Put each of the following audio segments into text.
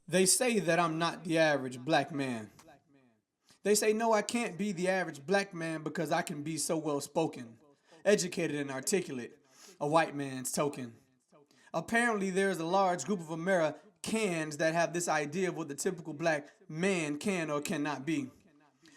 They say that I'm not the average black man. They say, no, I can't be the average black man because I can be so well spoken, educated, and articulate, a white man's token. Apparently, there is a large group of Americans that have this idea of what the typical black man can or cannot be.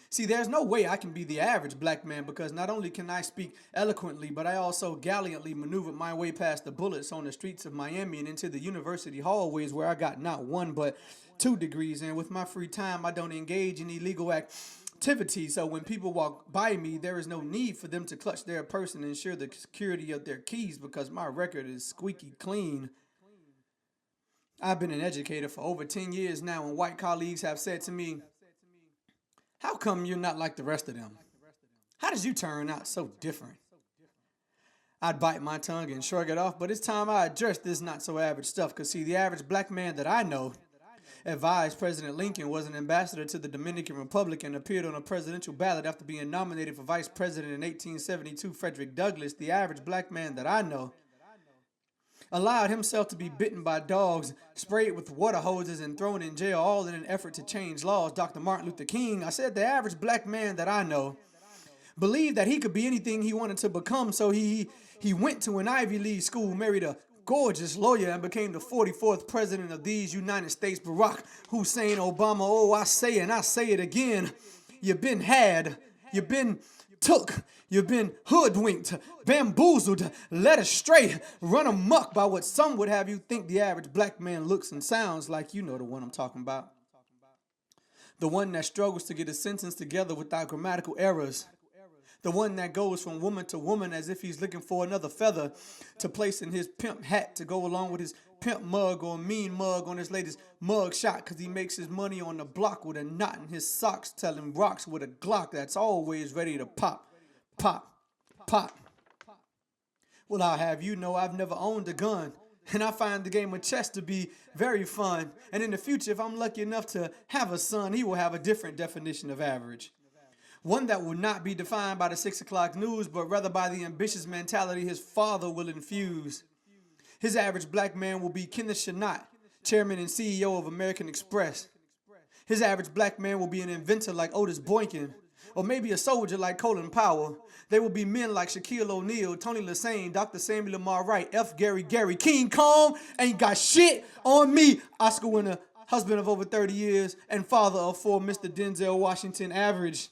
See, there's no way I can be the average black man because not only can I speak eloquently, but I also gallantly maneuvered my way past the bullets on the streets of Miami and into the university hallways where I got not one but 2 degrees. And with my free time, I don't engage in illegal activities. So when people walk by me, there is no need for them to clutch their purse and ensure the security of their keys because my record is squeaky clean. I've been an educator for over 10 years now, and white colleagues have said to me, how come you're not like the rest of them? How did you turn out so different? I'd bite my tongue and shrug it off, but it's time I address this not so average stuff, because see, the average black man that I know advised President Lincoln, was an ambassador to the Dominican Republic, and appeared on a presidential ballot after being nominated for vice president in 1872, Frederick Douglass. The average black man that I know allowed himself to be bitten by dogs, sprayed with water hoses, and thrown in jail, all in an effort to change laws. Dr. Martin Luther King, I said the average black man that I know, believed that he could be anything he wanted to become, so he went to an Ivy League school, married a gorgeous lawyer, and became the 44th president of these United States. Barack Hussein Obama, oh, I say and I say it again, you've been had, you've been took, you've been hoodwinked, bamboozled, led astray, run amok by what some would have you think the average black man looks and sounds like. You know the one I'm talking about. The one that struggles to get a sentence together without grammatical errors. The one that goes from woman to woman as if he's looking for another feather to place in his pimp hat to go along with his pimp mug or mean mug on his latest mug shot, because he makes his money on the block with a knot in his socks, telling rocks with a Glock that's always ready to pop, pop, pop. Well, I'll have you know I've never owned a gun, and I find the game of chess to be very fun. And in the future, if I'm lucky enough to have a son, he will have a different definition of average. One that will not be defined by the 6 o'clock news, but rather by the ambitious mentality his father will infuse. His average black man will be Kenneth Shanaut, chairman and CEO of American Express. His average black man will be an inventor like Otis Boykin, or maybe a soldier like Colin Powell. They will be men like Shaquille O'Neal, Tony Lassane, Dr. Samuel Lamar Wright, F. Gary, King Kong, ain't got shit on me. Oscar winner, husband of over 30 years, and father of 4, Mr. Denzel Washington. Average.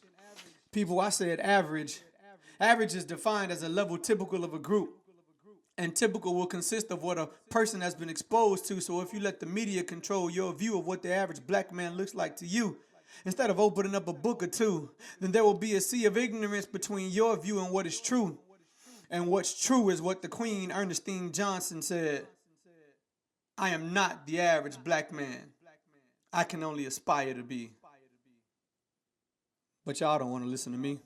People, I said average. Average is defined as a level typical of a group. And typical will consist of what a person has been exposed to. So if you let the media control your view of what the average black man looks like to you, instead of opening up a book or two, then there will be a sea of ignorance between your view and what is true. And what's true is what the Queen Ernestine Johnson said. I am not the average black man. I can only aspire to be. But y'all don't want to listen to me.